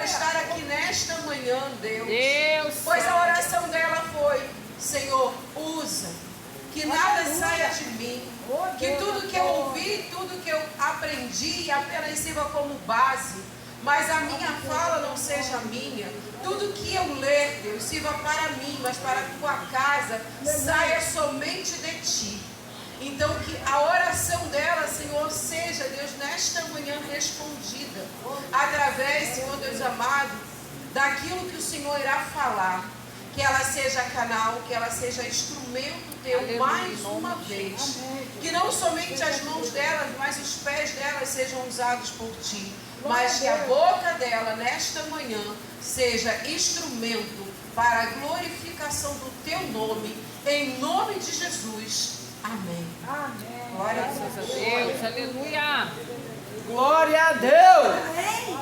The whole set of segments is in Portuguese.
estar aqui nesta manhã, Deus. Pois a oração dela foi: Senhor, usa, que nada saia de mim, que tudo que eu ouvi, tudo que eu aprendi apenas sirva como base, mas a minha fala não seja minha. Tudo que eu ler, Deus, sirva para mim, mas para a tua casa saia somente de ti. Então que a oração dela, Senhor, seja, Deus, nesta manhã respondida, através, Senhor Deus amado, daquilo que o Senhor irá falar. Que ela seja canal, que ela seja instrumento teu. Aleluia, mais uma vez. Amém. Que não somente as mãos delas, mas os pés delas sejam usados por ti. Mas que a boca dela, nesta manhã, seja instrumento para a glorificação do teu nome. Em nome de Jesus. Amém. Amém. Glória a Deus. Aleluia. Glória a Deus. Amém.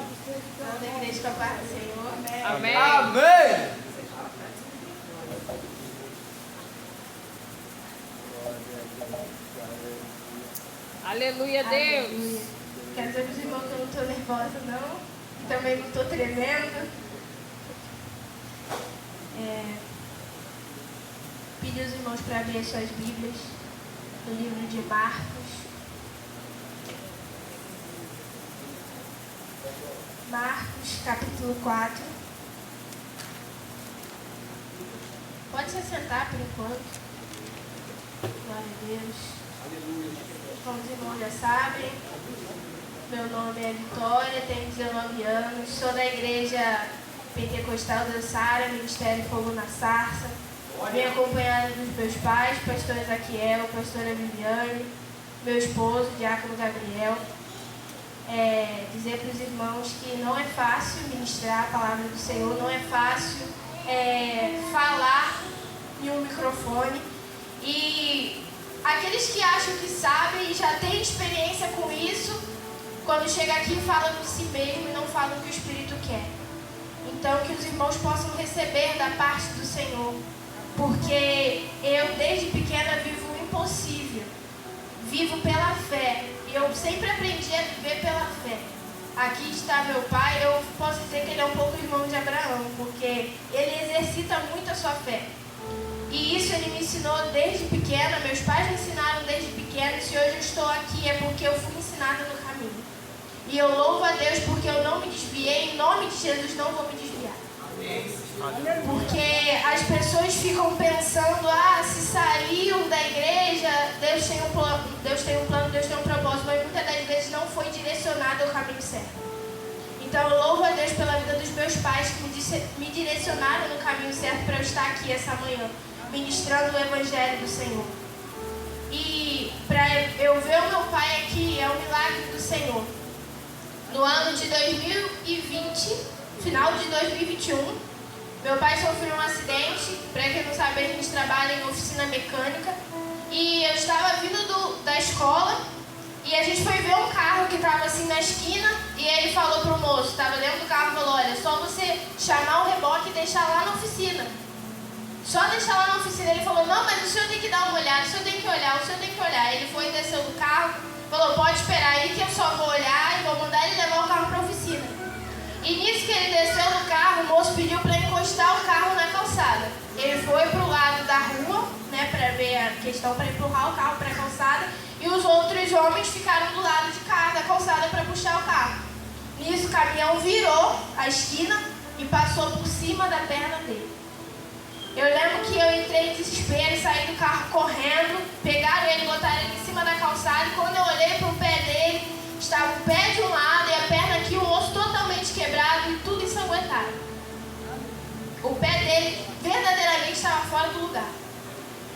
Toda a igreja com a paz do Senhor. Amém. Amém. Amém. Aleluia, Deus. Quero dizer para os irmãos que eu não estou nervosa, não. E também não estou tremendo. Pedir aos irmãos para abrir as suas Bíblias no livro de Marcos. Marcos, capítulo 4. Pode se assentar por enquanto. Glória a Deus. Como os irmãos já sabem, meu nome é Vitória, tenho 19 anos, sou da igreja pentecostal da Sara, Ministério Fogo na Sarça. Venho acompanhada dos meus pais, pastor Ezaquiel, pastora Viviane, meu esposo, diácono Gabriel. Dizer para os irmãos que não é fácil ministrar a palavra do Senhor, não é fácil falar em um microfone. E aqueles que acham que sabem e já têm experiência com isso, quando chega aqui falam de si mesmo e não falam o que o Espírito quer. Então que os irmãos possam receber da parte do Senhor, porque eu desde pequena vivo o impossível, vivo pela fé, e eu sempre aprendi a viver pela fé. Aqui está meu pai, eu posso dizer que ele é um pouco irmão de Abraão, porque ele exercita muito a sua fé. E isso ele me ensinou desde pequena, meus pais me ensinaram desde pequena, e se hoje eu estou aqui é porque eu fui ensinada no caminho. E eu louvo a Deus porque eu não me desviei, em nome de Jesus não vou me desviar. Porque as pessoas ficam pensando, se saíram da igreja, Deus tem um plano, Deus tem um propósito, mas muitas das vezes não foi direcionado ao caminho certo. Então eu louvo a Deus pela vida dos meus pais que me direcionaram no caminho certo para eu estar aqui essa manhã, ministrando o Evangelho do Senhor. E para eu ver o meu pai aqui é um milagre do Senhor. No ano de 2020, final de 2021, meu pai sofreu um acidente. Para quem não sabe, a gente trabalha em oficina mecânica. E eu estava vindo da escola e a gente foi ver um carro que estava assim na esquina. E ele falou pro moço, estava dentro do carro, falou: olha, só você chamar o reboque e deixar lá na oficina. Só deixar lá na oficina. Ele falou: não, mas o senhor tem que dar uma olhada, o senhor tem que olhar, o senhor tem que olhar. Ele foi e desceu do carro, falou: pode esperar aí que eu só vou olhar e vou mandar ele levar o carro para a oficina. E nisso que ele desceu do carro, o moço pediu para encostar o carro na calçada. Ele foi pro lado da rua, né, para ver a questão, para empurrar o carro para a calçada. E os outros homens ficaram do lado de cá, da calçada, para puxar o carro. Nisso o caminhão virou a esquina e passou por cima da perna dele. Eu lembro que eu entrei em desespero e saí do carro correndo. Pegaram ele, botaram ele em cima da calçada. E quando eu olhei para o pé dele, estava o pé de um lado e a perna aqui, o osso totalmente quebrado e tudo ensanguentado. O pé dele verdadeiramente estava fora do lugar.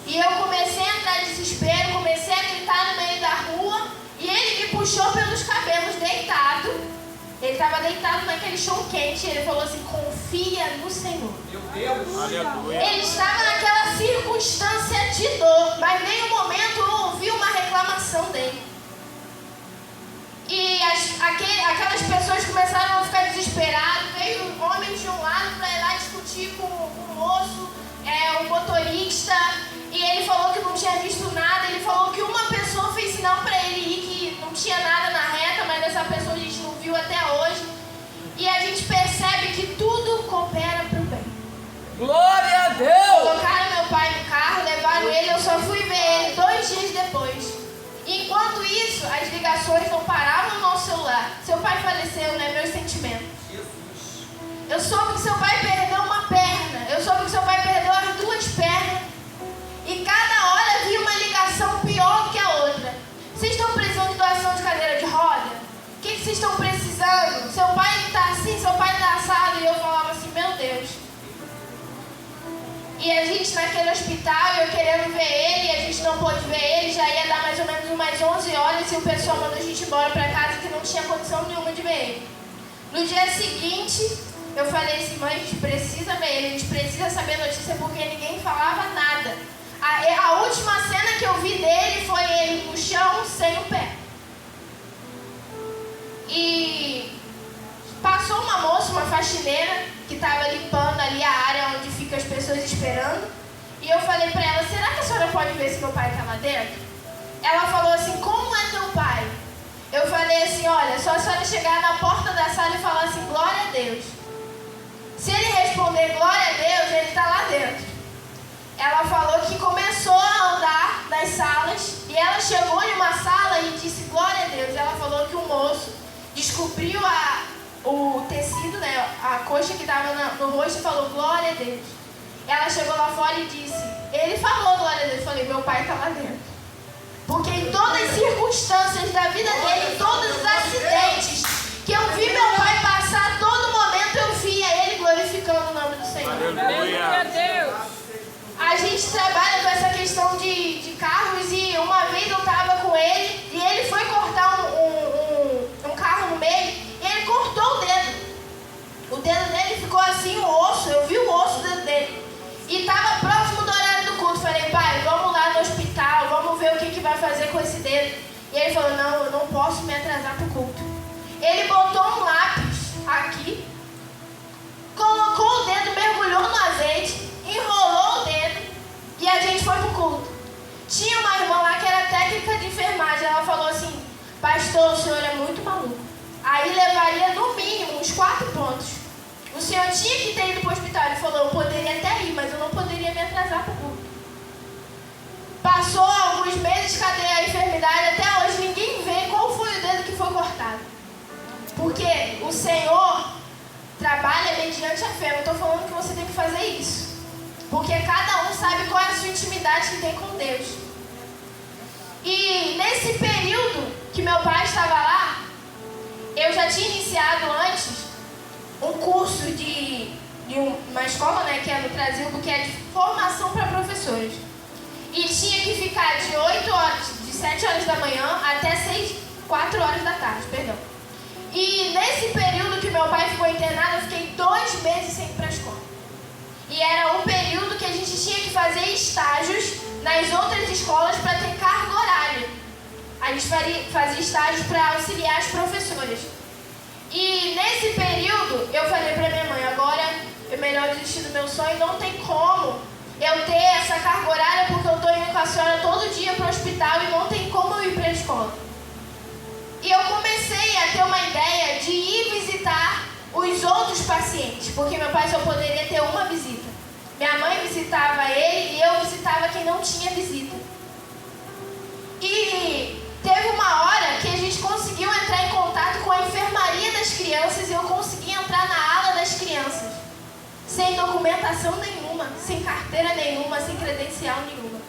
E eu comecei a entrar em desespero, comecei a gritar no meio da rua. E ele me puxou pelos cabelos deitado. Ele estava deitado naquele chão quente. Ele falou assim: confia no Senhor. Meu Deus. Aleluia. Ele estava naquela circunstância de dor, mas em nenhum momento eu ouvi uma reclamação dele. E aquelas pessoas começaram a ficar desesperadas. Veio homens de um lado para ir lá discutir com o moço, o motorista. E ele falou que não tinha visto nada. Ele falou que uma pessoa fez sinal para ele ir, que não tinha nada na reta, mas essa pessoa a gente não viu até hoje. E a gente percebe Glória a Deus. Colocaram meu pai no carro, levaram ele, eu só fui ver ele 2 dias depois. E enquanto isso, as ligações não paravam no nosso celular. Seu pai faleceu, né? Meus sentimentos. Eu soube que seu pai perdeu uma perna. Eu soube que seu pai perdeu as 2 pernas. E cada hora havia uma ligação pior que a outra. Vocês estão precisando de doação de cadeira de roda? O que vocês estão precisando? Seu pai está assim, seu pai está assado. E eu falava assim, meu Deus. E a gente naquele hospital, eu querendo ver ele, e a gente não pôde ver ele. Já ia dar mais ou menos umas 11 horas e o pessoal mandou a gente embora para casa que não tinha condição nenhuma de ver ele. No dia seguinte, eu falei assim, mãe, a gente precisa ver ele, a gente precisa saber a notícia porque ninguém falava nada. A última cena que eu vi dele foi ele no chão, sem o pé. E passou uma moça, uma faxineira, que estava limpando ali a área onde ficam as pessoas esperando. E eu falei para ela, será que a senhora pode ver se meu pai está lá dentro? Ela falou assim, como é teu pai? Eu falei assim, olha, só a senhora chegar na porta da sala e falar assim, glória a Deus. Se ele responder glória a Deus, ele está lá dentro. Ela falou que começou a andar nas salas e ela chegou em uma sala e disse glória a Deus. Ela falou que o moço descobriu o tecido, né, a coxa que estava no rosto e falou glória a Deus. Ela chegou lá fora e disse, ele falou glória a Deus. Eu falei, meu pai está lá dentro. Porque em todas as circunstâncias da vida dele, em todos os acidentes que eu vi meu pai passar, todo momento eu via ele glorificando o nome do Senhor. Aleluia. A gente trabalha com essa questão de carros e uma vez eu estava com ele e ele foi cortar um carro no meio e ele cortou o dedo. O dedo dele ficou assim, o osso, eu vi o osso do dedo dele. E estava próximo do horário do culto. Falei, pai, vamos lá no hospital, vamos ver o que vai fazer com esse dedo. E ele falou, não, eu não posso me atrasar para o culto. Ele botou um lápis aqui, colocou o dedo, mergulhou no azeite, enrolou o dedo e a gente foi pro culto. Tinha uma irmã lá que era técnica de enfermagem. Ela falou assim, pastor, o senhor é muito maluco. Aí levaria no mínimo uns 4 pontos. O senhor tinha que ter ido pro hospital. Ele falou, eu poderia até ir, mas eu não poderia me atrasar pro culto. Passou alguns meses, cadê a enfermidade? Até hoje ninguém vê qual foi o dedo que foi cortado. Porque o Senhor trabalha mediante a fé. Eu não estou falando que você tem que fazer isso. Porque cada um sabe qual é a sua intimidade que tem com Deus. E nesse período que meu pai estava lá, eu já tinha iniciado antes um curso de uma escola, né, que é no Brasil, que é de formação para professores. E tinha que ficar de 8 horas, de 7 horas da manhã até 4 horas da tarde, perdão. E nesse período que meu pai ficou internado, eu fiquei 2 meses sem ir para a escola. E era um período que a gente tinha que fazer estágios nas outras escolas para ter carga horária. A gente fazia estágios para auxiliar as professoras. E nesse período, eu falei para minha mãe, agora é melhor desistir do meu sonho, não tem como eu ter essa carga horária porque eu estou indo com a senhora todo dia para o hospital e não tem como eu ir para a escola. E eu comecei a ter uma ideia de ir visitar os outros pacientes, porque meu pai só poderia ter uma visita. Minha mãe visitava ele e eu visitava quem não tinha visita. E teve uma hora que a gente conseguiu entrar em contato com a enfermaria das crianças e eu consegui entrar na ala das crianças. Sem documentação nenhuma, sem carteira nenhuma, sem credencial nenhuma.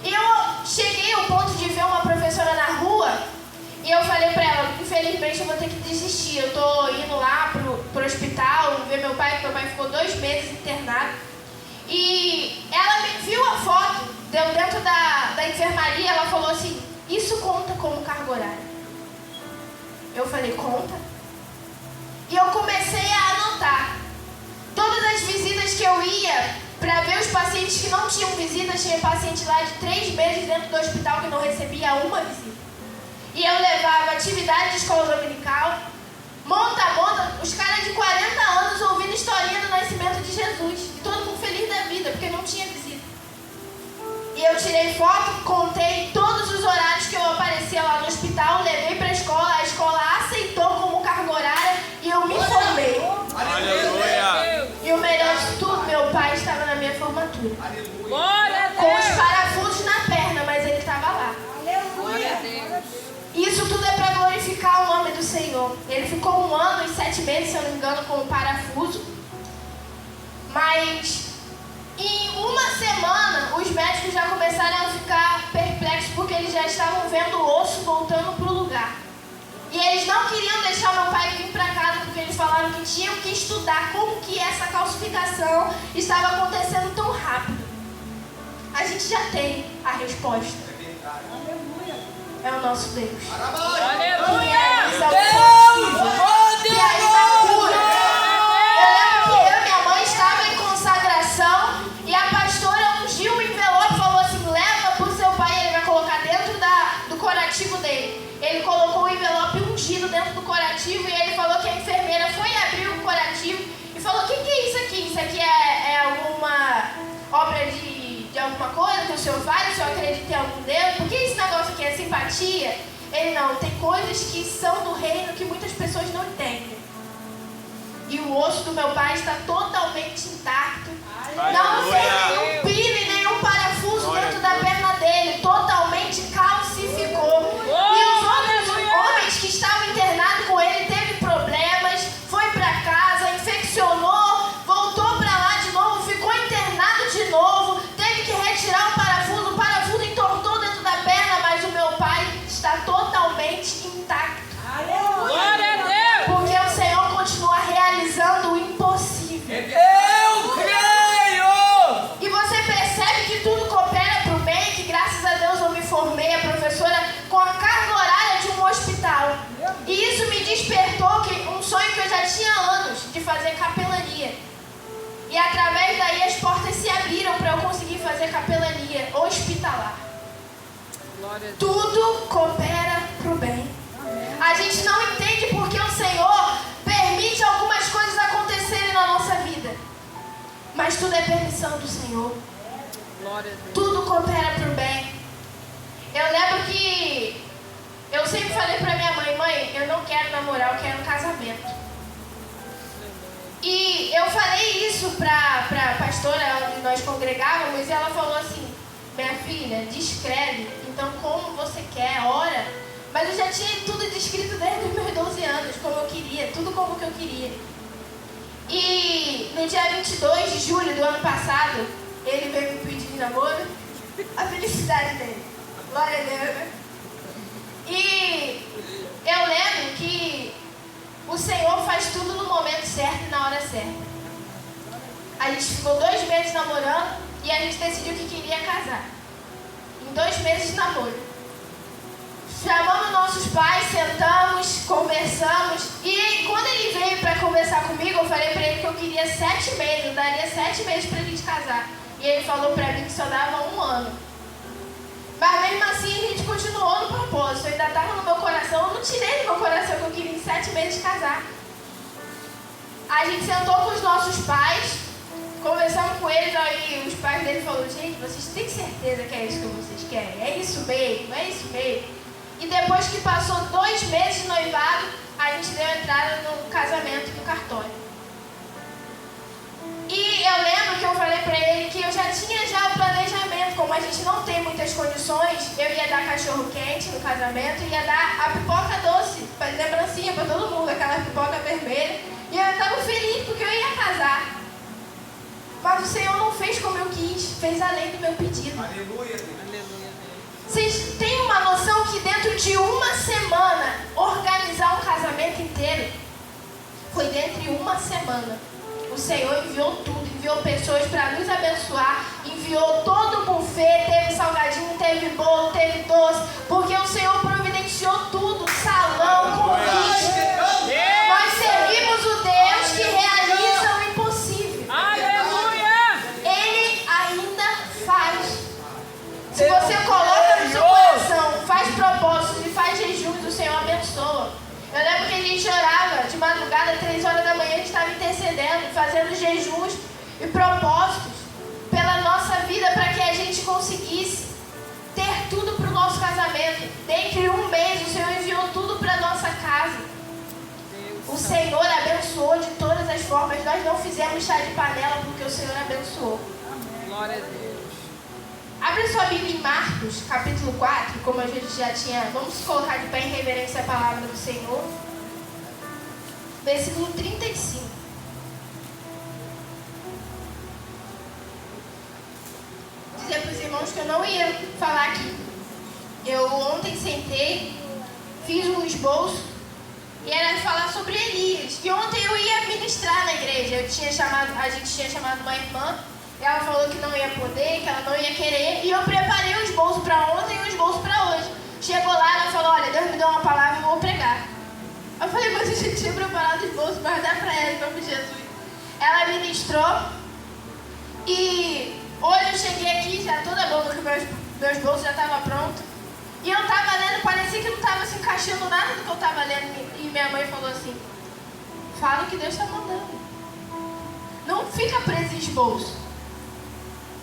E eu cheguei ao ponto de ver uma professora na rua e eu falei pra ela, infelizmente eu vou ter que desistir. Eu tô indo lá pro hospital ver meu pai, porque meu pai ficou 2 meses internado. E ela me viu a foto, deu dentro da enfermaria, ela falou assim, isso conta como carga horária? Eu falei, conta? E eu comecei a anotar. Todas as visitas que eu ia para ver os pacientes que não tinham visita, tinha paciente lá de 3 meses dentro do hospital que não recebia uma visita. E eu levava atividade de escola dominical, monta, os caras de 40 anos ouvindo historinha do nascimento de Jesus. E todo mundo feliz da vida, porque não tinha visita. E eu tirei foto, contei todos os horários que eu aparecia lá no hospital, levei para a escola aceitou como carga horária e eu me formei. Aleluia! E o melhor de tudo, meu pai altura. Glória a Com os Deus. parafusos na perna, mas ele estava lá. Glória a Deus. Isso tudo é para glorificar o nome do Senhor. Ele ficou 1 ano e 7 meses, se eu não me engano, com o parafuso. Mas em 1 semana, os médicos já começaram a ficar perplexos porque eles já estavam vendo o osso voltando para o lugar. E eles não queriam deixar meu pai vir para casa porque eles falaram que tinham que estudar como que essa calcificação estava acontecendo tão rápido. A gente já tem a resposta. É o nosso Deus. Aleluia. Que ainda cura. Eu lembro que eu e minha mãe estavam em consagração e a pastora ungiu o envelope e falou assim: leva para o seu pai, ele vai colocar dentro do corativo dele. Ele colocou o envelope ungido dentro do corativo e ele falou que a enfermeira foi abrir o corativo e falou: o que é isso aqui? Isso aqui é alguma obra de alguma coisa que o senhor faz? O senhor acredita em algum Deus? Por que esse negócio aqui é simpatia? Ele: não, tem coisas que são do reino que muitas pessoas não entendem. E o osso do meu pai está totalmente intacto. Não tem nenhum pino e nenhum parafuso dentro da perna dele. Totalmente calcificou. E os outros homens que estavam internados com ele teve problemas, foi para casa, infeccionou, voltou para lá de novo, ficou internado de novo, teve que retirar o parafuso entortou dentro da perna, mas o meu pai está totalmente intacto. Glória a Deus. Porque o Senhor continua realizando o impossível. Eu creio! E você percebe que tudo coopera para o bem, que graças a Deus eu me formei a professora com a carga horária de um hospital. E isso me despertou um sonho que eu já tinha há anos, de fazer capelania. E através daí as portas se abriram para eu conseguir fazer capelania hospitalar. Glória a Deus. Tudo coopera para o bem. A gente não entende porque o Senhor permite algumas coisas acontecerem na nossa vida. Mas tudo é permissão do Senhor. Glória a Deus. Tudo coopera para o bem. Eu lembro que eu sempre falei para minha mãe: mãe, eu não quero namorar, eu quero um casamento. E eu falei isso para a pastora onde nós congregávamos e ela falou assim: minha filha, descreve, então como você quer, ora. Mas eu já tinha tudo descrito desde os meus 12 anos, como eu queria, tudo como que eu queria. E no dia 22 de julho do ano passado, ele veio me pedir namoro. A felicidade dele. Glória a Deus, né? E eu lembro que o Senhor faz tudo no momento certo e na hora certa. A gente ficou 2 meses namorando e a gente decidiu que queria casar. Em 2 meses de namoro. Chamamos nossos pais, sentamos, conversamos. E quando ele veio para conversar comigo, eu falei para ele que eu queria 7 meses, eu daria 7 meses para a gente casar. E ele falou para mim que só dava 1 ano. Mas mesmo assim a gente continuou no propósito, ainda estava no meu coração, eu não tirei do meu coração que eu queria em 7 meses casar. A gente sentou com os nossos pais, conversamos com eles, aí os pais dele falaram: gente, vocês têm certeza que é isso que vocês querem? É isso mesmo, é isso mesmo. E depois que passou 2 meses de noivado, a gente deu entrada no casamento no cartório. E eu lembro que eu falei pra ele que eu já tinha o planejamento, como a gente não tem muitas condições, eu ia dar cachorro quente no casamento, ia dar a pipoca doce, fazer lembrancinha pra todo mundo, aquela pipoca vermelha. E eu estava feliz porque eu ia casar. Mas o Senhor não fez como eu quis, fez além do meu pedido. Aleluia. Aleluia. Vocês têm uma noção que dentro de 1 semana, organizar um casamento inteiro, foi dentro de 1 semana. O Senhor enviou tudo, enviou pessoas para nos abençoar, enviou todo o buffet, teve salgadinho, teve bolo, teve doce, porque o Senhor providenciou tudo, salão, convite. Nós servimos o Deus que realiza o impossível. Aleluia. Ele ainda faz. Se você coloca no seu coração, faz propósitos e faz jejuns, o Senhor abençoa. Eu lembro que a gente orava de madrugada, 3 horas da manhã, a gente estava intercedendo, fazendo jejuns e propósitos pela nossa vida, para que a gente conseguisse ter tudo para o nosso casamento. Dentro de 1 mês, o Senhor enviou tudo para a nossa casa. O Senhor abençoou de todas as formas. Nós não fizemos chá de panela porque o Senhor abençoou. Glória a Deus. Abre sua Bíblia em Marcos, capítulo 4, como a gente já tinha. Vamos colocar de pé em reverência à palavra do Senhor. Versículo 35. Dizer para os irmãos que eu não ia falar aqui. Eu ontem sentei, fiz um esboço e era falar sobre Elias. E ontem eu ia ministrar na igreja. A gente tinha chamado uma irmã. Ela falou que não ia poder, que ela não ia querer. E eu preparei o esboço para ontem e o esboço para hoje. Chegou lá, ela falou, olha, Deus me deu uma palavra e eu vou pregar. Eu falei, mas a gente tinha preparado o esboço, mas dá para ela, em nome de Jesus. Ela ministrou. E hoje eu cheguei aqui, já toda boa, porque meus bolsos já estavam prontos. E eu estava lendo, parecia que não estava se encaixando nada do que eu estava lendo. E minha mãe falou assim, fala o que Deus está mandando. Não fica preso em esboço.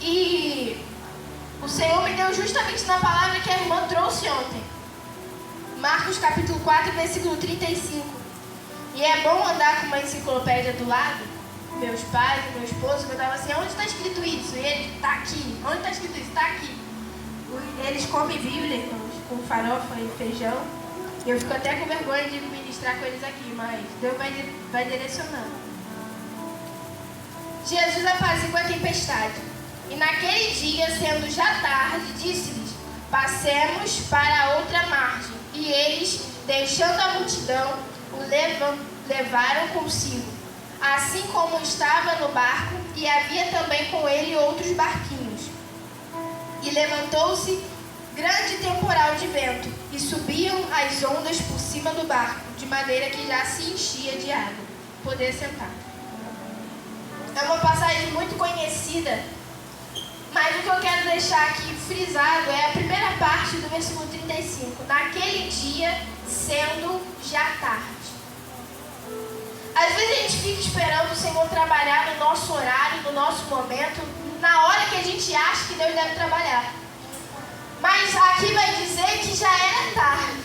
E o Senhor me deu justamente na palavra que a irmã trouxe ontem. Marcos capítulo 4, versículo 35. E é bom andar com uma enciclopédia do lado. Meus pais, meu esposo, eu estava assim, onde está escrito isso? E ele, está aqui. Onde está escrito isso? Está aqui. Eles comem Bíblia, irmãos, com farofa e feijão. E eu fico até com vergonha de ministrar com eles aqui, mas Deus vai direcionando. Jesus apazigua a tempestade. E naquele dia, sendo já tarde, disse-lhes, passemos para a outra margem. E eles, deixando a multidão, o levaram consigo, assim como estava no barco, e havia também com ele outros barquinhos. E levantou-se grande temporal de vento, e subiam as ondas por cima do barco, de maneira que já se enchia de água. Poder sentar. É uma passagem muito conhecida, mas o que eu quero deixar aqui frisado é a primeira parte do versículo 35. Naquele dia, sendo já tarde. Às vezes a gente fica esperando o Senhor trabalhar no nosso horário, no nosso momento, na hora que a gente acha que Deus deve trabalhar. Mas aqui vai dizer que já era tarde.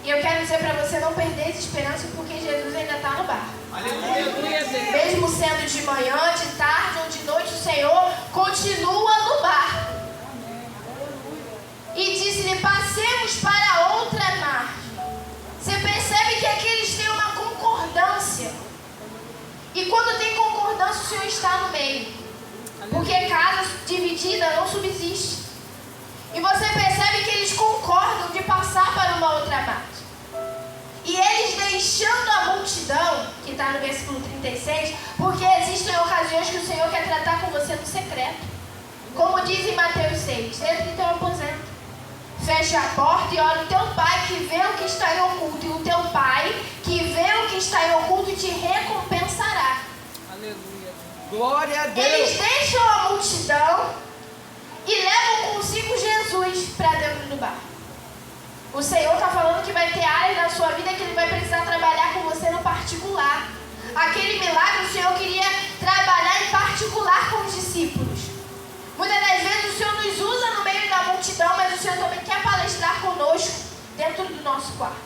E eu quero dizer para você não perder essa esperança, porque Jesus ainda está no barco. Aleluia, Deus. Mesmo sendo de manhã, de tarde ou de noite, o Senhor continua no barco. E disse-lhe, passemos para outra margem. Você percebe que aqui eles têm uma concordância. E quando tem concordância, o Senhor está no meio. Porque casa dividida não subsiste. E você percebe que eles concordam de passar para uma outra margem. E eles deixando a multidão, que está no versículo 36, porque existem ocasiões que o Senhor quer tratar com você no secreto. Como diz em Mateus 6, entra em teu aposento, fecha a porta e ora o teu pai que vê o que está em oculto. E o teu pai que vê o que está em oculto te recompensará. Aleluia. Glória a Deus. Eles deixam a multidão e levam consigo Jesus para dentro do barco. O Senhor está falando que vai ter áreas na sua vida que Ele vai precisar trabalhar com você no particular. Aquele milagre o Senhor queria trabalhar em particular com os discípulos. Muitas das vezes o Senhor nos usa no meio da multidão, mas o Senhor também quer palestrar conosco dentro do nosso quarto.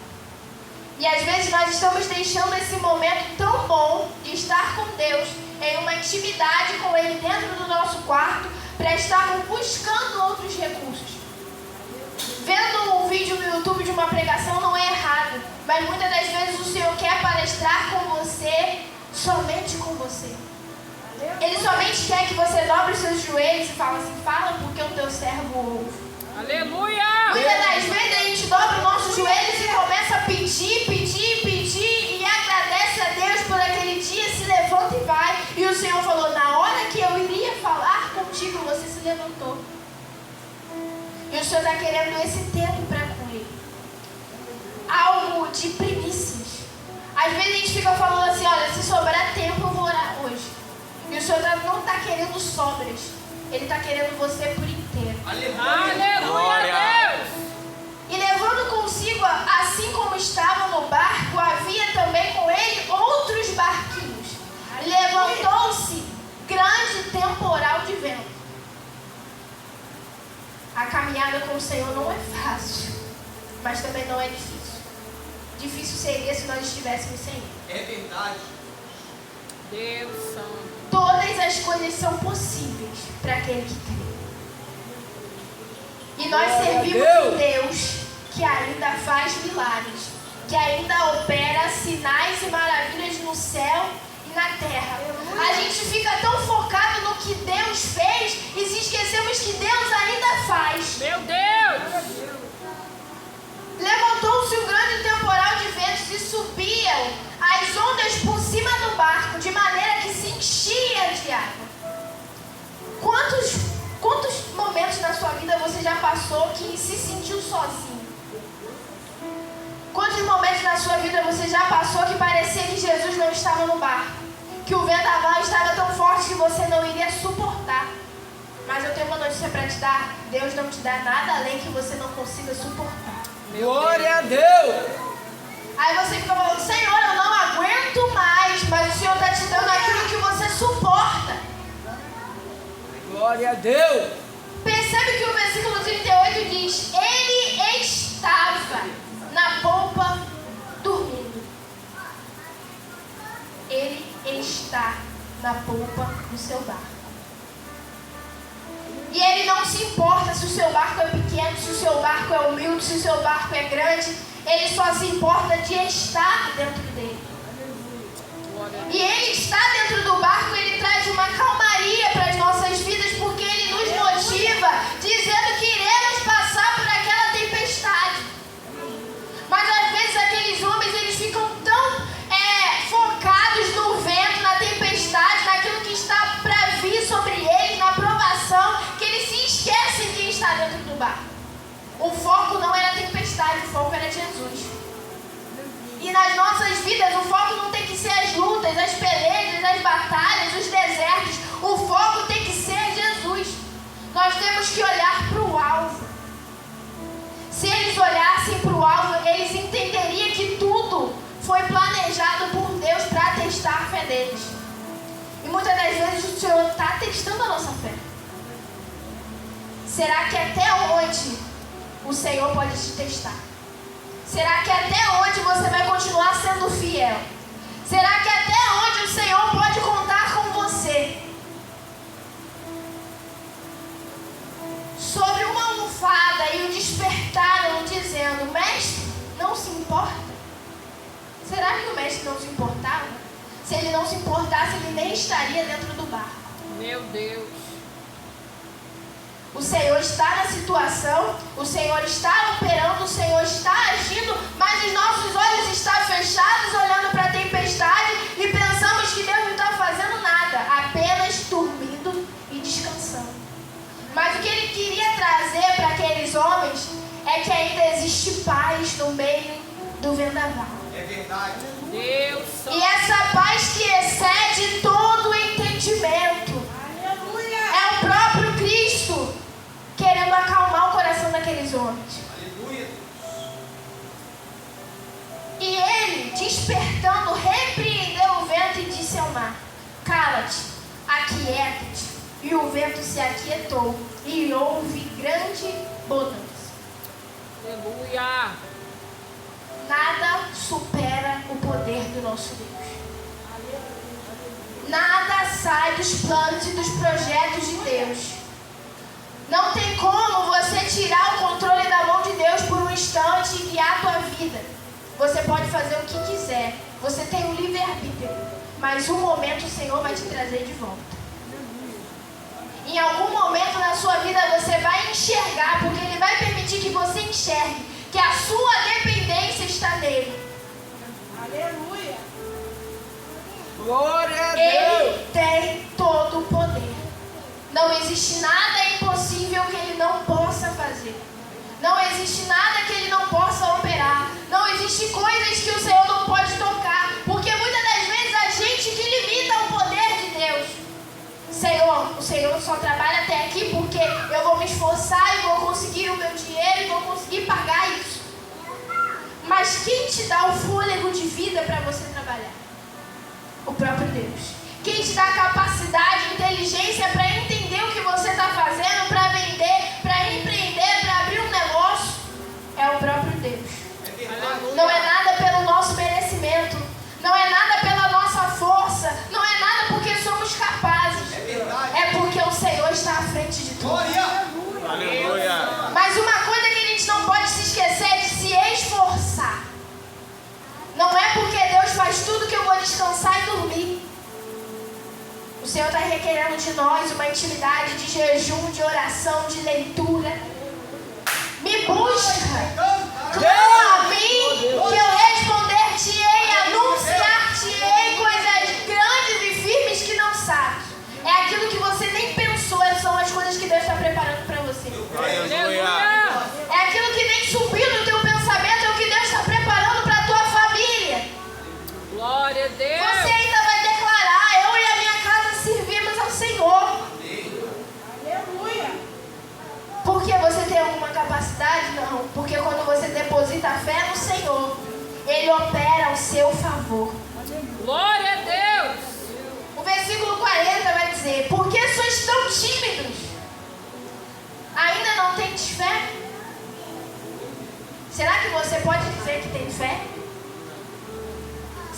E às vezes nós estamos deixando esse momento tão bom de estar com Deus, em uma intimidade com Ele dentro do nosso quarto, para estarmos buscando outros recursos. Vendo um vídeo no YouTube de uma pregação não é errado, mas muitas das vezes o Senhor quer palestrar com você, somente com você. Ele somente quer que você dobre os seus joelhos e fale assim, fala porque o teu servo ouve. Aleluia! Muitas das vezes a gente dobra os nossos joelhos e começa a pedir, e agradece a Deus por aquele dia, se levanta e vai. E o Senhor falou, na hora que eu iria falar contigo, você se levantou. E o Senhor está querendo esse tempo para com Ele. Algo de primícias. Às vezes a gente fica falando assim, olha, se sobrar tempo eu vou orar hoje. E o Senhor não está querendo sobras. Ele está querendo você por inteiro. Aleluia, Deus! E levando consigo, assim como estava no barco, havia também com ele outros barquinhos. Levantou-se grande temporal de vento. A caminhada com o Senhor não é fácil, mas também não é difícil. Difícil seria se nós estivéssemos sem Ele. É verdade. Deus Santo. Todas todas as coisas são possíveis para aquele que crê. E nós servimos um Deus que ainda faz milagres, que ainda opera sinais e maravilhas no céu e na terra. A gente fica tão focado no que Deus fez e se esquecemos que Deus ainda faz. Meu Deus! Levantou-se um grande temporal de ventos e subiam as ondas por cima do barco, de maneira que se enchia de água. Quantos momentos na sua vida você já passou que se sentiu sozinho? Quantos momentos na sua vida você já passou que parecia que Jesus não estava no barco? Que o vendaval estava tão forte que você não iria suportar? Mas eu tenho uma notícia para te dar. Deus não te dá nada além que você não consiga suportar. Glória a Deus! Aí você fica falando, Senhor, eu não aguento mais, mas o Senhor está te dando aquilo que você suporta. Glória a Deus! Percebe que o versículo 38 diz, ele estava na polpa dormindo. Ele está na polpa do seu barco. E ele não se importa se o seu barco é pequeno, se o seu barco é humilde, se o seu barco é grande. Ele só se importa de estar dentro dele. E ele está dentro do barco, ele traz uma calmaria para as nossas vidas, porque ele nos motiva, dizendo que iremos passar por aquela tempestade. Mas às vezes aqueles homens, eles ficam tão focados no vento, na tempestade, naquilo que está para vir sobre eles, na provação, que eles se esquecem de estar dentro do barco. O foco não era a tempestade, o foco era Jesus. E nas nossas vidas, o foco não tem que ser as lutas, as pelejas, as batalhas, os desertos. O foco tem que ser Jesus. Nós temos que olhar para o alvo. Se eles olhassem para o alvo, eles entenderiam que tudo foi planejado por Deus para testar a fé deles. E muitas das vezes o Senhor está testando a nossa fé. Será que até onde o Senhor pode te testar? Será que até onde você vai continuar sendo fiel? Será que até onde o Senhor pode contar com você? Sobre uma almofada e o despertaram dizendo, mestre, não se importa? Será que o mestre não se importava? Se ele não se importasse, ele nem estaria dentro do barco. Meu Deus! O Senhor está na situação, o Senhor está operando, o Senhor está agindo, mas os nossos olhos estão fechados olhando para a tempestade e pensamos que Deus não está fazendo nada, apenas dormindo e descansando. Mas o que ele queria trazer para aqueles homens é que ainda existe paz no meio do vendaval. É verdade. Deus! E essa paz que excede todo o entendimento. É o próprio Cristo querendo acalmar o coração daqueles homens. Aleluia. E ele, despertando, repreendeu o vento e disse ao mar, cala-te, aquieta-te. E o vento se aquietou e houve grande bonança. Aleluia! Nada supera o poder do nosso Deus. Nada sai dos planos e dos projetos de Deus. Não tem como você tirar o controle da mão de Deus por um instante e guiar a tua vida. Você pode fazer o que quiser. Você tem um livre-arbítrio. Mas um momento o Senhor vai te trazer de volta. Em algum momento na sua vida você vai enxergar, porque Ele vai permitir que você enxergue que a sua dependência está nele. Aleluia. Glória a Deus. Ele tem todo o poder. Não existe nada impossível que Ele não possa fazer. Não existe nada que Ele não possa operar. Não existe coisas que o Senhor não pode tocar. Porque muitas das vezes a gente que limita o poder de Deus. Senhor, o Senhor só trabalha até aqui porque eu vou me esforçar e vou conseguir o meu dinheiro e vou conseguir pagar isso. Mas quem te dá o fôlego de vida para você trabalhar? O próprio Deus. Quem te dá capacidade, inteligência para entender o que você está fazendo, para vender, para empreender, para abrir um negócio, é o próprio Deus. Não é nada pelo nosso merecimento, não é nada pela nossa força, não é nada porque somos capazes. Senhor está requerendo de nós uma intimidade de jejum, de oração, de leitura. Me busca, clama a mim, que eu responder-te-ei, anunciar-te-ei coisas grandes e firmes que não sabes. É aquilo que você nem pensou, são as coisas que Deus está preparando para você. É aquilo que nem subiu no teu pensamento, é o que Deus está preparando para a tua família. Glória a Deus. Você ainda vai declarar: eu e a minha casa servimos ao Senhor. Aleluia. Porque você tem alguma capacidade? Não. Porque quando você deposita a fé no Senhor, Ele opera ao seu favor. Glória a Deus. O versículo 40 vai dizer: por que sois tão tímidos? Ainda não tendes fé? Será que você pode dizer que tem fé?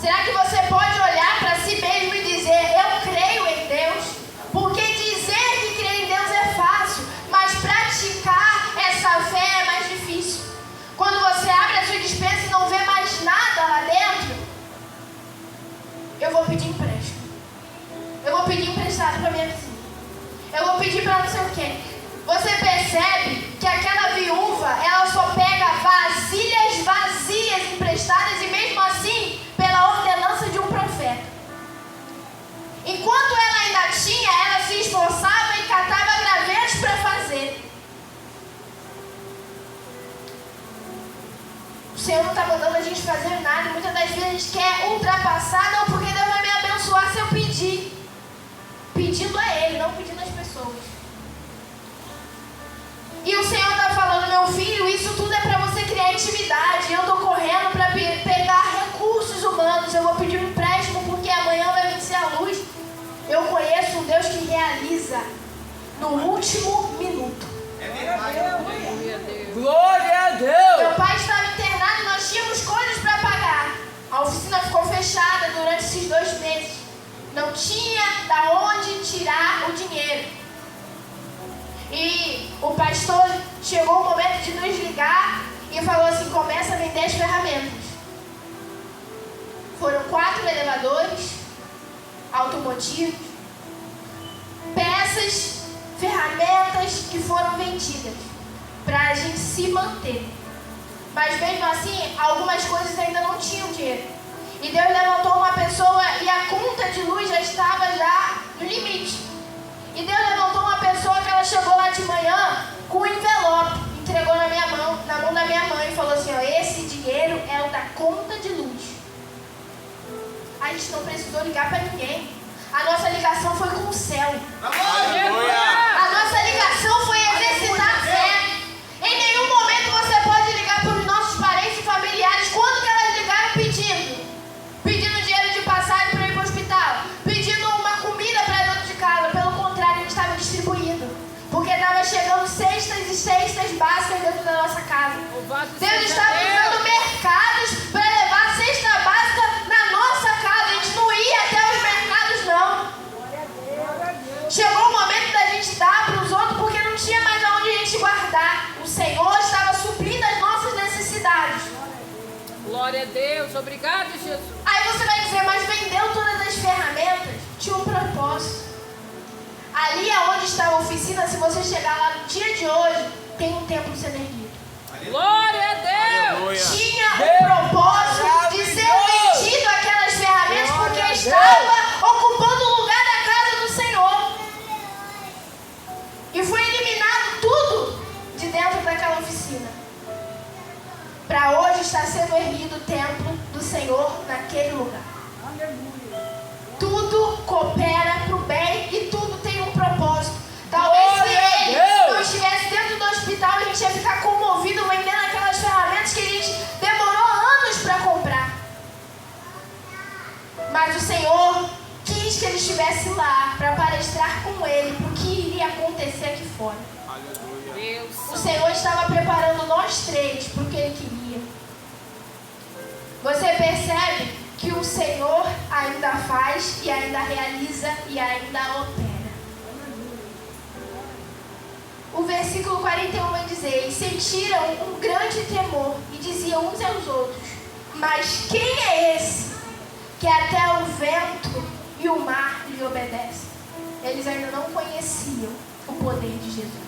Será que você pode olhar para si mesmo e dizer: eu creio em Deus? Porque dizer que crê em Deus é fácil, mas praticar essa fé é mais difícil. Quando você abre a sua despensa e não vê mais nada lá dentro, eu vou pedir empréstimo. Eu vou pedir emprestado para minha vizinha. Eu vou pedir para não sei o quê. Você percebe que aquela viúva, ela só pega vasilhas vazias emprestadas e mesmo assim, pela ordenança de um profeta. Enquanto ela ainda tinha, ela se esforçava e catava gravetos para fazer. O Senhor não está mandando a gente fazer nada. Muitas das vezes a gente quer ultrapassar, não, porque Deus vai me abençoar se eu pedir. Pedindo a Ele, não pedindo às pessoas. E o Senhor está falando: meu filho, isso tudo é para você criar intimidade. Eu estou correndo para pegar recursos humanos. Eu vou pedir um empréstimo porque amanhã vai vencer a luz. Eu conheço um Deus que realiza no último minuto. Glória a Deus. Meu pai estava internado e nós tínhamos coisas para pagar. A oficina ficou fechada durante esses 2 meses. Não tinha da onde tirar o dinheiro. E o pastor chegou o momento de nos ligar e falou assim: começa a vender as ferramentas. Foram 4 elevadores automotivos, peças, ferramentas que foram vendidas para a gente se manter. Mas mesmo assim, algumas coisas ainda não tinham dinheiro. E Deus levantou uma pessoa e a conta de luz já estava no limite. E Deus levantou uma pessoa que ela chegou lá de manhã com um envelope, entregou na mão da minha mãe e falou assim: ó, esse dinheiro é o da conta de luz. A gente não precisou ligar para ninguém. A nossa ligação foi com o céu. A nossa ligação foi exercitar a fé. Em nenhum momento você pode ligar para os nossos parentes e familiares. Quando que elas ligaram pedindo dinheiro de passagem para ir para o hospital, pedindo uma comida para dentro de casa? Pelo contrário, a gente estava distribuindo, porque estava chegando cestas e cestas básicas dentro da nossa casa. Deus estava usando mercados para levar a cesta básica na nossa casa. A gente não ia até os mercados, não. Chegou o momento da gente dar para os outros porque não tinha mais aonde a gente guardar. O Senhor estava suprindo as nossas necessidades. Glória a Deus. Obrigado, Jesus. Aí você vai dizer: mas vendeu todas as ferramentas? Tinha um propósito. Ali aonde está a oficina, se você chegar lá no dia de hoje, tem um templo sendo erguido. Glória a Deus. Tinha o propósito de ser vendido aquelas ferramentas porque estava ocupando o lugar da casa do Senhor. E foi eliminado tudo de dentro daquela oficina. Para hoje está sendo erguido o templo do Senhor naquele lugar. Tudo coopera para o bem e tudo tem um propósito. Talvez se ele não estivesse dentro do hospital, a gente ia ficar comovido vendendo aquelas ferramentas que a gente demorou anos para comprar. Mas o Senhor quis que ele estivesse lá para palestrar com ele o que iria acontecer aqui fora. Deus. O Senhor estava preparando nós 3 para o que Ele queria. Você percebe que o Senhor ainda faz e ainda realiza e ainda opera. O versículo 41 vai dizer: e sentiram um grande temor e diziam uns aos outros: mas quem é esse que até o vento e o mar lhe obedecem? eles ainda não conheciam o poder de Jesus.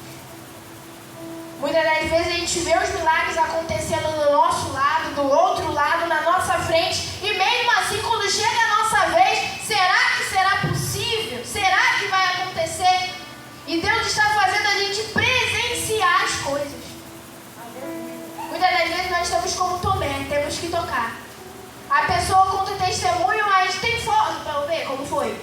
Muitas das vezes a gente vê os milagres acontecendo do nosso lado, do outro lado, na nossa frente, e mesmo assim, quando chega a nossa vez, será que será possível? Será que vai acontecer? E Deus está fazendo a gente presenciar as coisas. Muitas das vezes nós estamos como Tomé, temos que tocar. A pessoa conta o testemunho, mas tem foto para ver como foi.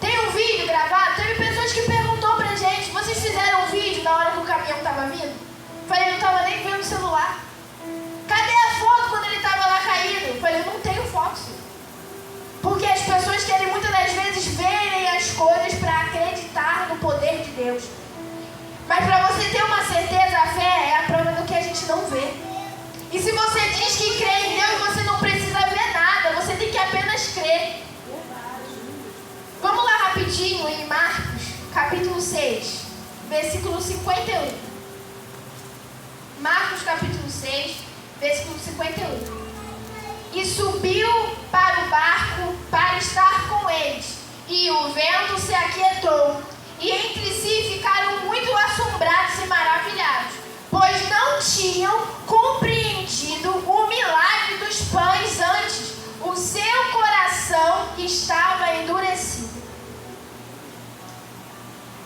Tem um vídeo gravado. Teve pessoas que perguntou pra gente: vocês fizeram um vídeo na hora que o caminhão estava vindo? Falei, não estava nem vendo o celular. Cadê a foto quando ele estava lá caído? Falei, não tenho foto. Porque as pessoas querem muitas das vezes verem as coisas para acreditar no poder de Deus. Mas para você ter uma certeza, a fé é a prova do que a gente não vê. E se você diz que crê em Deus, você não precisa ver nada, você tem que apenas crer. Vamos lá rapidinho em Marcos, capítulo 6, versículo 51. Marcos, capítulo 6, versículo 51. E subiu para o barco para estar com eles, e o vento se aquietou, e entre si ficaram muito assombrados e maravilhados, pois não tinham compreendido o milagre dos pães antes. O seu coração estava endurecido.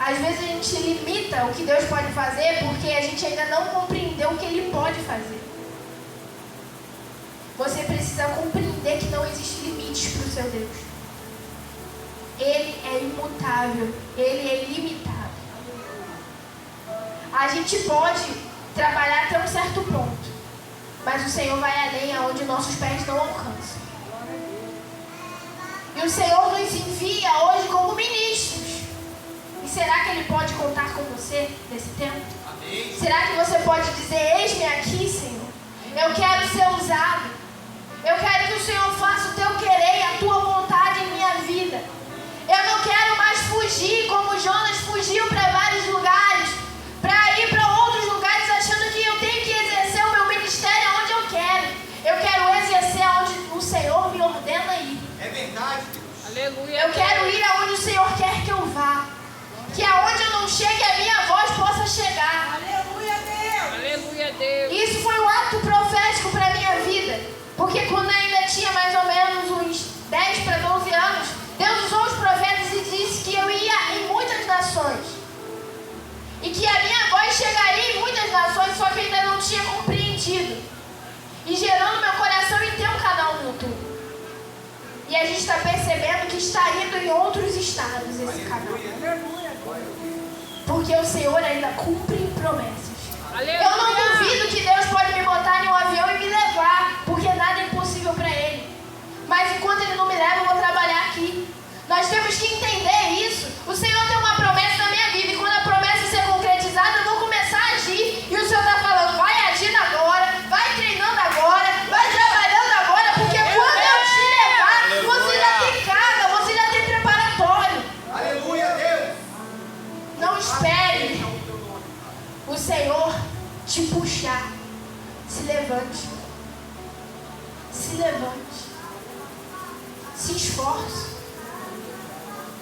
Às vezes a gente limita o que Deus pode fazer porque a gente ainda não compreendeu o que Ele pode fazer. Você precisa compreender que não existe limites para o seu Deus. Ele é imutável, Ele é ilimitado. A gente pode trabalhar até um certo ponto, mas o Senhor vai além aonde nossos pés não alcançam. E o Senhor nos envia hoje como ministros. E será que Ele pode contar com você nesse tempo? Amém. Será que você pode dizer: eis-me aqui, Senhor, eu quero ser usado, eu quero que o Senhor faça o teu querer e a tua vontade em minha vida. Eu não quero mais fugir como Jonas fugiu para vários lugares, para ir para outros lugares achando que eu tenho que exercer o meu ministério onde eu quero. Eu quero exercer onde o Senhor me ordena ir. É verdade, Deus. Aleluia. Eu quero ir aonde o Senhor quer que eu vá. Que aonde eu não chegue, a minha voz possa chegar. Aleluia, Deus. Aleluia, Deus. Isso foi um ato profético para a minha vida. Porque quando eu ainda tinha mais ou menos uns 10 para 12 anos, Deus usou os profetas e disse que eu ia em muitas nações. E que a minha voz chegaria em muitas nações, só que eu ainda não tinha compreendido. E gerando meu coração em ter um canal no YouTube. E a gente está percebendo que está indo em outros estados esse canal. Porque o Senhor ainda cumpre promessas. Aleluia. Eu não duvido que Deus pode me botar em um avião e me levar, porque nada é impossível para Ele. Mas enquanto Ele não me leva, eu vou trabalhar aqui. Nós temos que entender isso. O Senhor tem uma promessa na minha vida, e quando a promessa ser concretizada, eu vou começar a agir. E o Senhor está falando: vai agindo agora, vai treinando agora, vai trabalhando agora, porque quando eu te levar, você já tem carga, você já tem preparatório. Aleluia, Deus. Não espere o Senhor te puxar. Se levante. Se levante. Se esforce.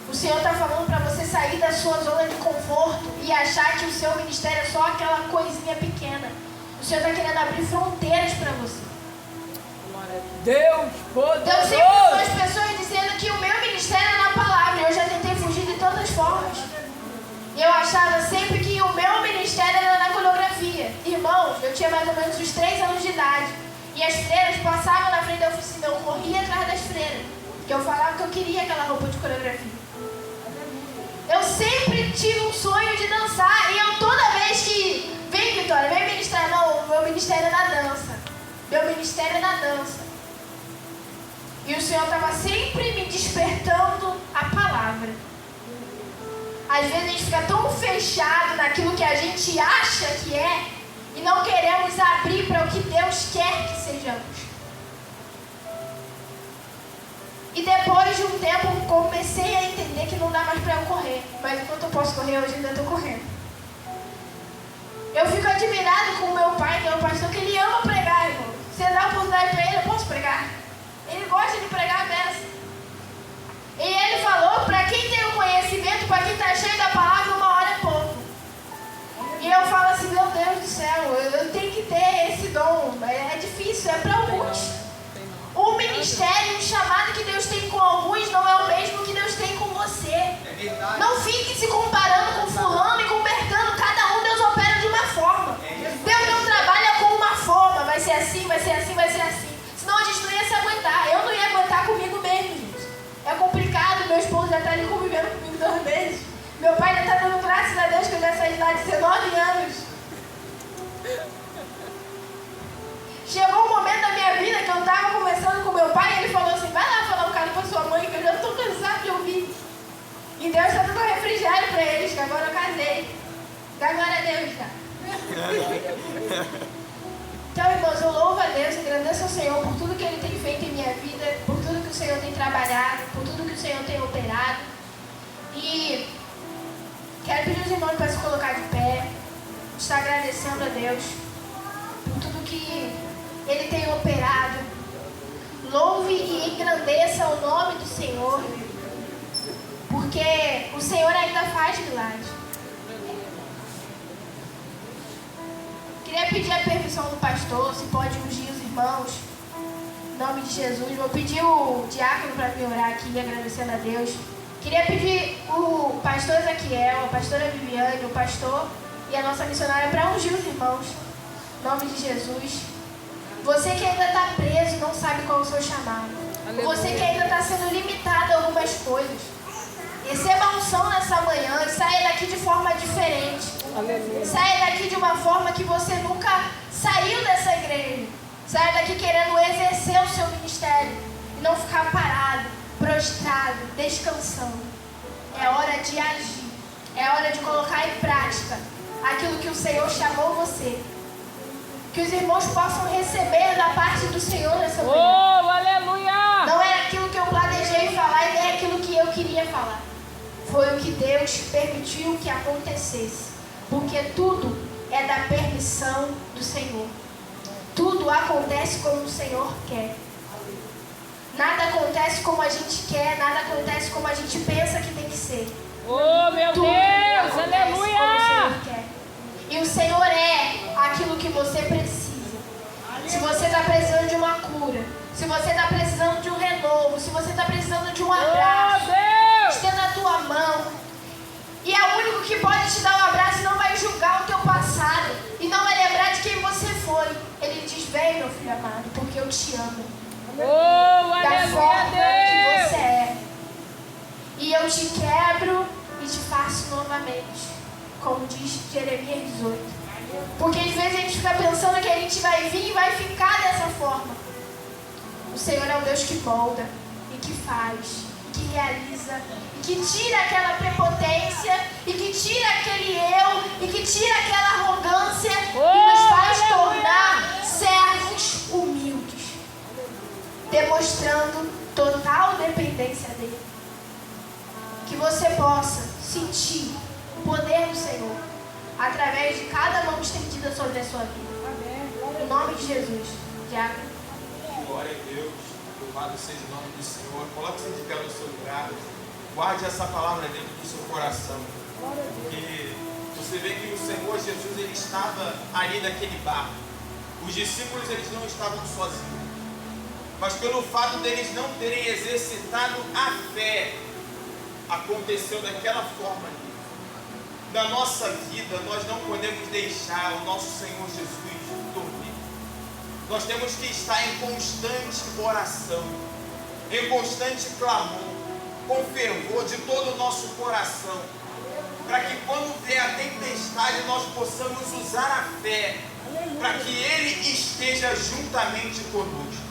O Senhor está falando para você sair da sua zona de conforto e achar que o seu ministério é só aquela coisinha pequena. O Senhor está querendo abrir fronteiras para você. Deus Eu poderoso. sempre ouço as pessoas dizendo que o meu ministério é na palavra. Eu já tentei fugir de tantas formas. Eu achava sempre que o meu ministério era na coreografia. Irmãos, eu tinha mais ou menos uns 3 anos de idade. E as freiras passavam na frente da oficina. Eu corria atrás das freiras. Porque eu falava que eu queria aquela roupa de coreografia. Eu sempre tive um sonho de dançar. E eu toda vez que... Vem, Vitória, vem ministrar. Não, meu ministério é na dança. Meu ministério é na dança. E o Senhor estava sempre me despertando a palavra. Às vezes a gente fica tão fechado naquilo que a gente acha que é e não queremos abrir para o que Deus quer que sejamos. E depois de um tempo comecei a entender que não dá mais para eu correr. Mas enquanto eu posso correr, hoje ainda estou correndo. Eu fico admirado com o meu pai, que é o pastor, que ele ama pregar, irmão. Você dá a oportunidade para ele, eu posso pregar. Ele gosta de pregar a peça. E ele falou, para quem tem o conhecimento é para alguns. O ministério, o chamado que Deus tem com alguns não é o mesmo que Deus tem com você. É verdade. Não fique se comparando com fulano e com Bertano. Cada um Deus opera de uma forma. Deus não trabalha com uma forma. Vai ser assim, vai ser assim, vai ser assim. Senão a gente não ia se aguentar. Eu não ia aguentar comigo mesmo, gente. É complicado. Meu esposo já está ali convivendo comigo 2 meses. Meu pai já está dando graças a Deus que eu já saí de lá de 19 anos. Chegou um momento da minha vida que eu estava conversando com meu pai e ele falou assim, vai lá falar um cara pra sua mãe que eu já estou cansado de ouvir. E Deus está dando refrigério para eles, que agora eu casei. Dá glória a Deus, já. Então, irmãos, eu louvo a Deus, agradeço ao Senhor por tudo que Ele tem feito em minha vida, por tudo que o Senhor tem trabalhado, por tudo que o Senhor tem operado. E quero pedir aos irmãos para se colocar de pé, estar agradecendo a Deus por tudo que Ele tem operado. Louve e engrandeça o nome do Senhor, porque o Senhor ainda faz milagres. Queria pedir a permissão do pastor, se pode ungir os irmãos, em nome de Jesus. Vou pedir o diácono para me orar aqui, agradecendo a Deus. Queria pedir o pastor Ezequiel, a pastora Viviane, o pastor e a nossa missionária para ungir os irmãos, em nome de Jesus. Você que ainda está preso, não sabe qual é o seu chamado. Você que ainda está sendo limitado a algumas coisas. Receba a unção nessa manhã e saia daqui de forma diferente. Saia daqui de uma forma que você nunca saiu dessa igreja. Saia daqui querendo exercer o seu ministério e não ficar parado, prostrado, descansando. É hora de agir. É hora de colocar em prática aquilo que o Senhor chamou você. Que os irmãos possam receber da parte do Senhor nessa manhã. Oh, aleluia! Não era aquilo que eu planejei falar e nem aquilo que eu queria falar. Foi o que Deus permitiu que acontecesse. Porque tudo é da permissão do Senhor. Tudo acontece como o Senhor quer. Nada acontece como a gente quer, nada acontece como a gente pensa que tem que ser. Oh, meu Tudo Deus, acontece aleluia! como o Senhor quer. E o Senhor é aquilo que você precisa. Se você está precisando de uma cura, se você está precisando de um renovo, se você está precisando de um abraço, estenda a tua mão. E é o único que pode te dar um abraço e não vai julgar o teu passado. E não vai lembrar de quem você foi. Ele diz, vem meu filho amado, porque eu te amo. Oh, Da forma que Deus! você é. E eu te quebro e te faço novamente. Como diz Jeremias 18. Porque às vezes a gente fica pensando que a gente vai vir e vai ficar dessa forma. O Senhor é um Deus que molda e que faz, e que realiza, e que tira aquela prepotência, e que tira aquele eu, e que tira aquela arrogância e nos faz tornar servos humildes, demonstrando total dependência dele. Que você possa sentir o poder do Senhor através de cada mão estendida sobre a sua vida. Em nome de Jesus. Diácono. Glória a Deus. Louvado seja o nome do Senhor. Coloque-se de pé no seu lugar. Guarde essa palavra dentro do seu coração. Porque você vê que o Senhor Jesus, ele estava ali naquele barco. Os discípulos, eles não estavam sozinhos. Mas pelo fato deles não terem exercitado a fé, aconteceu daquela forma ali. Na nossa vida, nós não podemos deixar o nosso Senhor Jesus dormir. Nós temos que estar em constante oração, em constante clamor, com fervor de todo o nosso coração, para que quando vier a tempestade nós possamos usar a fé, para que Ele esteja juntamente conosco.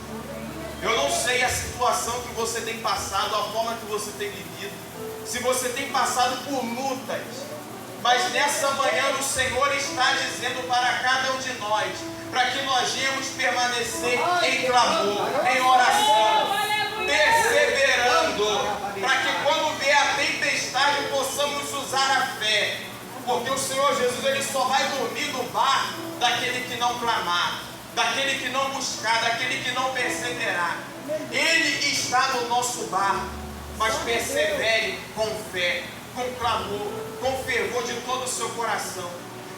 Eu não sei a situação que você tem passado, a forma que você tem vivido, se você tem passado por lutas, mas nessa manhã o Senhor está dizendo para cada um de nós, para que nós viemos permanecer em clamor, em oração, perseverando, para que quando vier a tempestade possamos usar a fé, porque o Senhor Jesus, ele só vai dormir no barco daquele que não clamar, daquele que não buscar, daquele que não perseverar. Ele está no nosso barco, mas persevere com fé, com clamor, com fervor de todo o seu coração.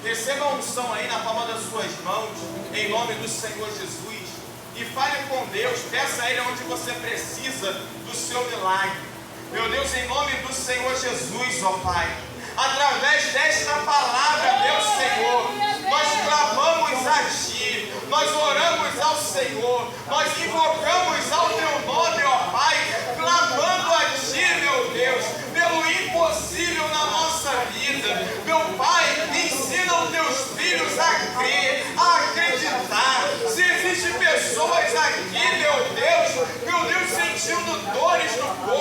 Receba a unção aí na palma das suas mãos, em nome do Senhor Jesus. e fale com Deus. Peça a Ele onde você precisa do seu milagre. Meu Deus, em nome do Senhor Jesus, ó Pai, através desta palavra, Deus Senhor, nós clamamos a Ti, nós oramos ao Senhor, nós invocamos ao Teu nome, ó Pai, clamando a Ti, meu Deus, pelo impossível na nossa vida. Meu Pai, ensina os Teus filhos a crer, a acreditar. Se existem pessoas aqui, meu Deus, sentindo dores no corpo,